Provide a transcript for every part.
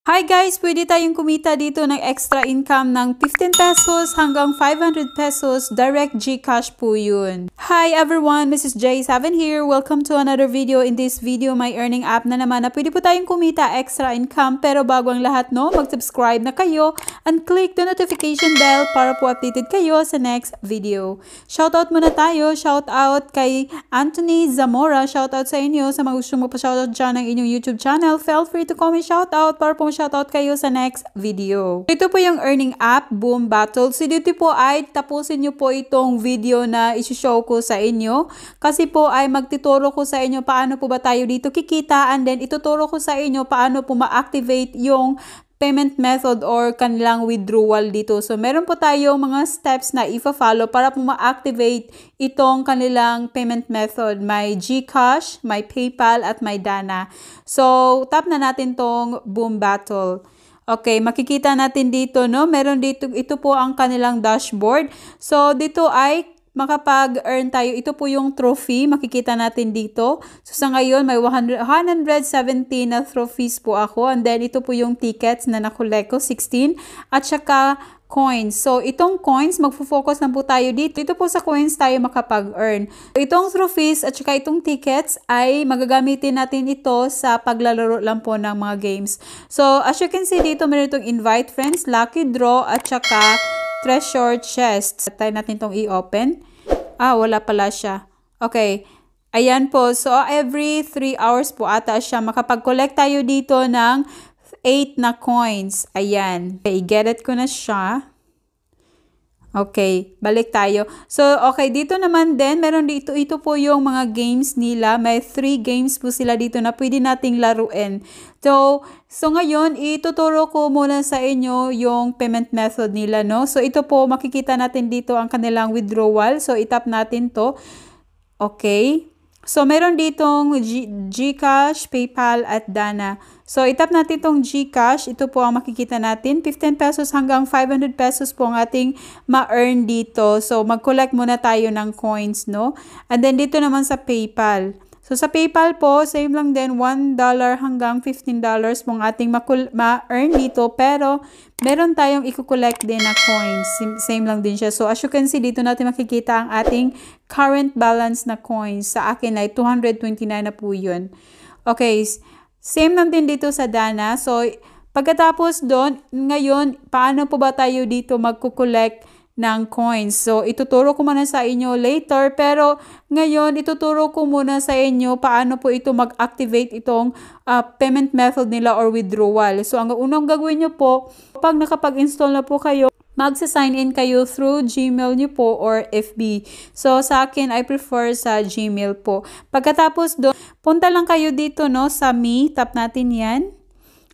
Hi guys! Pwede tayong kumita dito ng extra income ng 15 pesos hanggang 500 pesos. Direct GCash po yun. Hi everyone! Mrs. J7 here. Welcome to another video. In this video, may earning app na naman na pwede po tayong kumita extra income. Pero bago ang lahat, no, mag-subscribe na kayo and click the notification bell para po updated kayo sa next video. Shoutout muna tayo. Shoutout kay Anthony Zamora. Shoutout sa inyo. Sa mga gusto mo pa shoutout dyan ng inyong YouTube channel, feel free to comment shoutout para po shoutout kayo sa next video. Ito po yung earning app, Boom Battle. So dito po ay tapusin nyo po itong video na isi-show ko sa inyo. Kasi po ay magtuturo ko sa inyo paano po ba tayo dito kikita, and then ituturo ko sa inyo paano po ma-activate yung payment method or kanilang withdrawal dito. So, meron po tayong mga steps na i-follow para po ma-activate itong kanilang payment method. May GCash, may PayPal, at may Dana. So, tap na natin tong Boom Battle. Okay, makikita natin dito, no? Meron dito, ito po ang kanilang dashboard. So, dito ay makapag-earn tayo. Ito po yung trophy. Makikita natin dito. So, sa ngayon, may 117 na trophies po ako. And then, ito po yung tickets na nakolek ko, 16. At saka, coins. So, itong coins, magfo-focus na po tayo dito. Ito po sa coins tayo makapag-earn. So, itong trophies at saka itong tickets ay magagamitin natin ito sa paglalaro lang po ng mga games. So, as you can see dito, meron itong invite friends, lucky draw, at saka treasure chest. Try natin itong i-open. Wala pala siya. Okay. Ayan po. So, every 3 hours po ata siya. Makapag-collect tayo dito ng 8 na coins. Ayan. Okay, get it ko na siya. Okay, balik tayo. So, okay, dito naman din, meron dito, ito po yung mga games nila. May 3 games po sila dito na pwede nating laruin. So ngayon, ituturo ko muna sa inyo yung payment method nila, no? So, ito po, makikita natin dito ang kanilang withdrawal. So, itap natin to. Okay. So, meron ditong GCash, PayPal, at Dana. So, itap natin itong GCash. Ito po ang makikita natin. 15 pesos hanggang 500 pesos po ang ating ma-earn dito. So, mag-collect muna tayo ng coins, no? And then, dito naman sa PayPal. So, sa PayPal po, same lang din, $1 hanggang $15 po ang ating ma-earn dito. Pero, meron tayong i-collect din na coins. Same lang din siya. So, as you can see, dito natin makikita ang ating current balance na coins. Sa akin ay 229 na po yun. Okay, same lang din dito sa Dana. So, pagkatapos doon, ngayon, paano po ba tayo dito magkukolect ng coins? So, ituturo ko muna sa inyo later, pero ngayon, ituturo ko muna sa inyo paano po ito mag-activate itong payment method nila or withdrawal. So, ang unang gagawin nyo po, pag nakapag-install na po kayo, magsa-sign in kayo through Gmail nyo po or FB. So, sa akin, I prefer sa Gmail po. Pagkatapos doon, punta lang kayo dito, no, sa Me. Tap natin yan.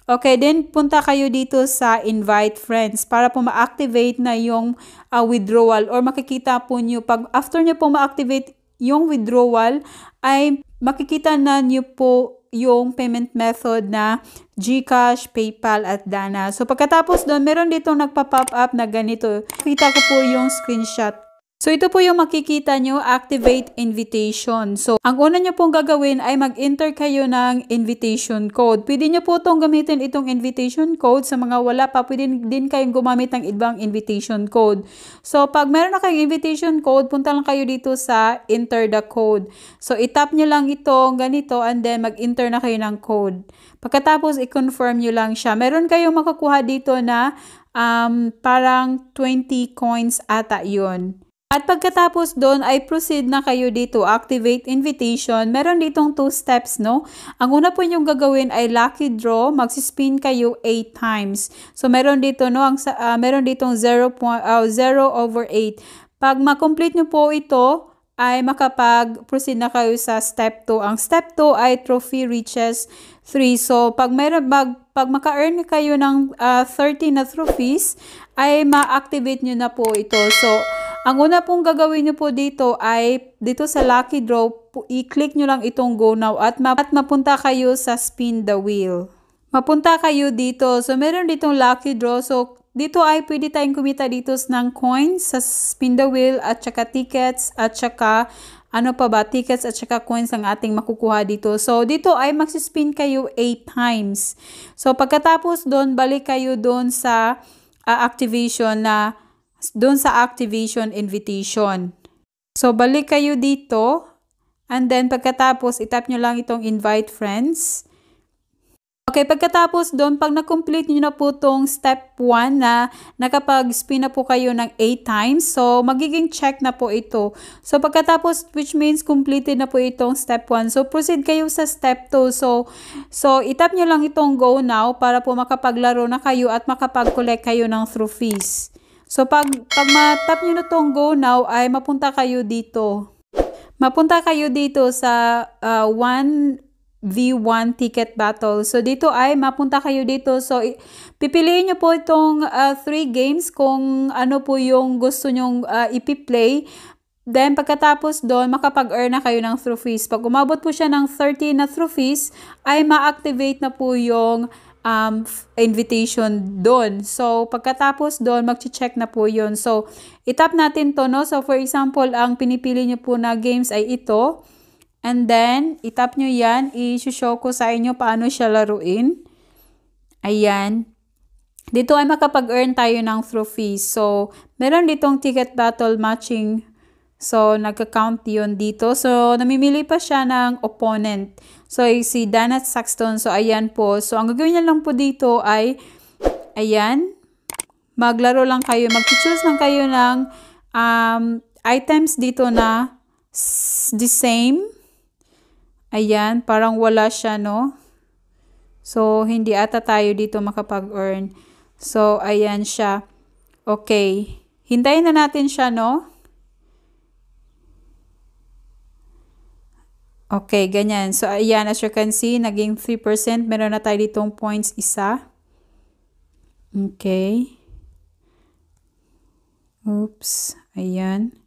Okay, then punta kayo dito sa invite friends para po ma-activate na yung withdrawal, or makikita po nyo, pag after nyo po ma-activate yung withdrawal, ay makikita na nyo po yung payment method na GCash, PayPal, at Dana. So, pagkatapos doon, meron dito nagpa-pop up na ganito. Kita ko po yung screenshot. So, ito po yung makikita nyo, activate invitation. So, ang una nyo pong gagawin ay mag-enter kayo ng invitation code. Pwede nyo po itong gamitin itong invitation code. Sa mga wala pa, pwede din kayong gumamit ng ibang invitation code. So, pag meron na kayong invitation code, punta lang kayo dito sa enter the code. So, itap nyo lang ito, ganito, and then mag-enter na kayo ng code. Pagkatapos, i-confirm nyo lang siya. Meron kayong makakuha dito na parang 20 coins ata yun. At pagkatapos doon ay proceed na kayo dito, activate invitation. Meron ditong 2 steps, no? Ang una po yung gagawin ay lucky draw, magsispin kayo 8 times. So meron dito, no, meron ditong 0/8. Pag ma-complete nyo po ito, ay makapag-proceed na kayo sa step 2. Ang step 2 ay trophy reaches 3. So, pag maka-earn kayo ng 30 na trophies, ay ma-activate nyo na po ito. So, ang una pong gagawin nyo po dito ay dito sa lucky draw, i-click nyo lang itong go now at mapunta kayo sa spin the wheel. Mapunta kayo dito. So, meron ditong lucky draw. So, dito ay pwede tayong kumita dito ng coins sa spin the wheel at saka tickets at saka ano pa ba, tickets at saka coins ang ating makukuha dito. So, dito ay magsispin kayo 8 times. So, pagkatapos doon, balik kayo doon sa activation invitation. So, balik kayo dito. And then, pagkatapos, itap nyo lang itong invite friends. Okay, pagkatapos doon, pag na-complete nyo na po itong step 1 na nakapag-spin na po kayo ng 8 times, so magiging check na po ito. So pagkatapos, which means completed na po itong step 1. So proceed kayo sa step 2. So itap nyo lang itong go now para po makapaglaro na kayo at makapag-collect kayo ng trophies. So pag matap nyo na itong go now, ay mapunta kayo dito. Mapunta kayo dito sa 1v1 ticket battle. So, dito ay mapunta kayo dito. So, pipiliin nyo po itong 3 games kung ano po yung gusto nyong ipi-play. Then, pagkatapos doon, makapag-earn na kayo ng trophies. Pag umabot po siya ng 30 na trophies, ay ma-activate na po yung invitation doon. So, pagkatapos doon, mag-check na po yun. So, itap natin to, no? So, for example, ang pinipili nyo po na games ay ito. And then, itap nyo yan. I-show ko sa inyo paano siya laruin. Ayan. Dito ay makapag-earn tayo ng trophies. So, meron ditong ticket battle matching. So, nagka-count yun dito. So, namimili pa siya ng opponent. So, si Danat Saxton. So, ayan po. So, ang gagawin niya lang po dito ay, ayan, maglaro lang kayo. Mag-choose lang kayo ng items dito na the same. Ayan, parang wala siya, no? So, hindi ata tayo dito makapag-earn. So, ayan siya. Okay. Hintayin na natin siya, no? Okay, ganyan. So, ayan, as you can see, naging 3%. Meron na tayo ditong points isa. Okay. Oops. Ayan.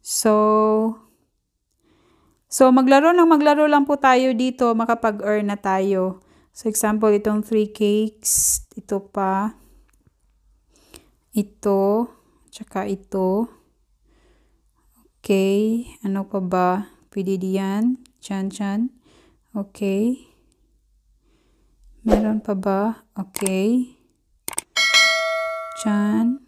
So, maglaro lang po tayo dito. Makapag-earn na tayo. So, example, itong 3 cakes. Ito pa. Ito. Tsaka ito. Okay, ano pa ba? Pwede diyan. Chan. Okay. Meron pa ba? Okay. Chan.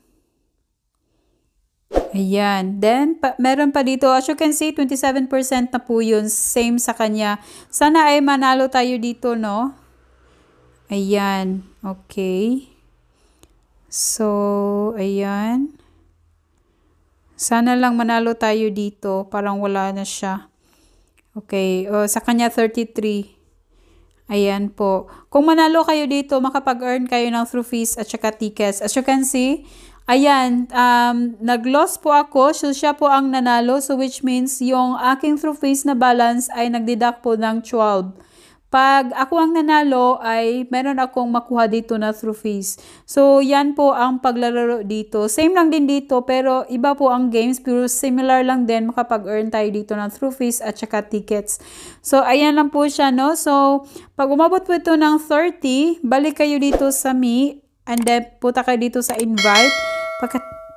Ayan. Then, meron pa dito. As you can see, 27% na po yun. Same sa kanya. Sana ay manalo tayo dito, no? Ayan. Okay. So, ayan. Sana lang manalo tayo dito. Parang wala na siya. Okay. Sa kanya 33. Ayan po. Kung manalo kayo dito, makapag-earn kayo ng trophies at saka tickets. As you can see, ayan, nag-loss po ako. So, siya po ang nanalo. So, which means yung aking trophies na balance ay nagdeduct po ng 12. Pag ako ang nanalo, ay meron akong makuha dito na trophies. So, yan po ang paglalaro dito. Same lang din dito, pero iba po ang games. Pero similar lang din, makapag-earn tayo dito ng trophies at saka tickets. So, ayan lang po siya, no? So, pag umabot po ito ng 30, balik kayo dito sa me. And then, punta kayo dito sa invite.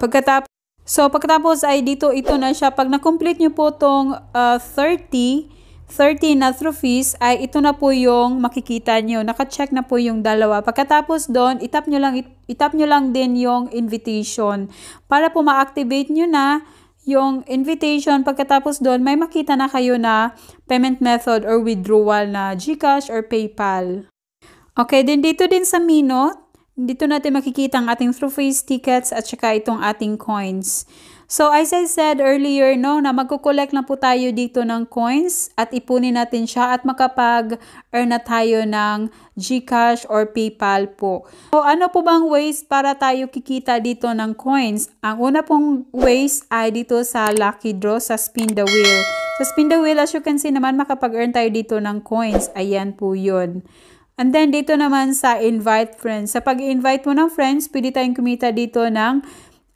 Pagkatapos ay dito, ito na siya. Pag na-complete nyo po itong 30 na trophies, ay ito na po yung makikita nyo. Naka-check na po yung dalawa. Pagkatapos doon, itap nyo lang din yung invitation. Para po ma-activate nyo na yung invitation. Pagkatapos doon, may makita na kayo na payment method or withdrawal na GCash or PayPal. Okay, then dito din sa Mino, dito natin makikita ang ating trophies, tickets, at saka itong ating coins. So, as I said earlier, no, na magkukolect lang po tayo dito ng coins at ipunin natin siya at makapag-earn na tayo ng GCash or PayPal po. So, ano po bang ways para tayo kikita dito ng coins? Ang una pong ways ay dito sa Lucky Draw, sa Spin the Wheel. Sa Spin the Wheel, as you can see naman, makapag-earn tayo dito ng coins. Ayan po yun. And then, dito naman sa Invite Friends. Sa pag-invite mo ng friends, pwede tayong kumita dito ng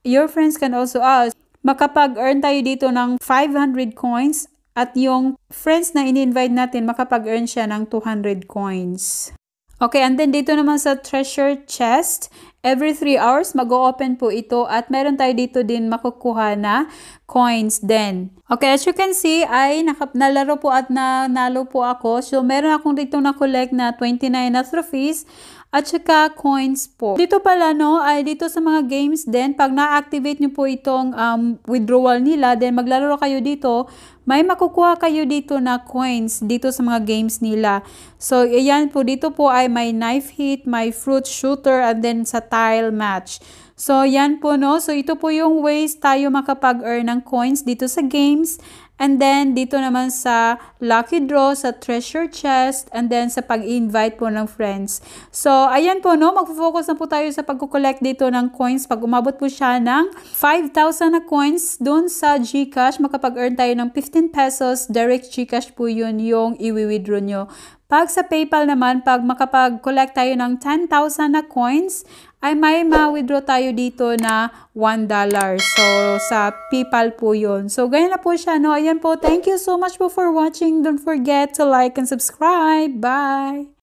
your friends can also ask. Makapag-earn tayo dito ng 500 coins at yung friends na in-invite natin, makapag-earn siya ng 200 coins. Okay, and then dito naman sa treasure chest, every 3 hours mag-o-open po ito at meron tayo dito din makukuha na coins din. Okay, as you can see, ay nalaro po at nanalo po ako. So, meron akong dito na-collect na 29 na trophies at saka coins po. Dito pala, no, ay dito sa mga games din, pag na-activate nyo po itong withdrawal nila, then maglaro kayo dito, may makukuha kayo dito na coins dito sa mga games nila. So, ayan po, dito po ay may knife hit, may fruit shooter, and then sa tile match. So, yan po, no? So, ito po yung ways tayo makapag-earn ng coins dito sa games. And then, dito naman sa lucky draw, sa treasure chest, and then sa pag-invite po ng friends. So, ayan po, no? Mag-focus na po tayo sa pag-collect dito ng coins. Pag umabot po siya ng 5,000 na coins dun sa GCash, makapag-earn tayo ng 15 pesos. Direct GCash po yun yung i-withdraw nyo. Pag sa PayPal naman, pag makapag-collect tayo ng 10,000 na coins, ay may ma-withdraw tayo dito na $1. So, sa PayPal po yun. So, ganyan na po siya, no? Ayan po. Thank you so much po for watching. Don't forget to like and subscribe. Bye!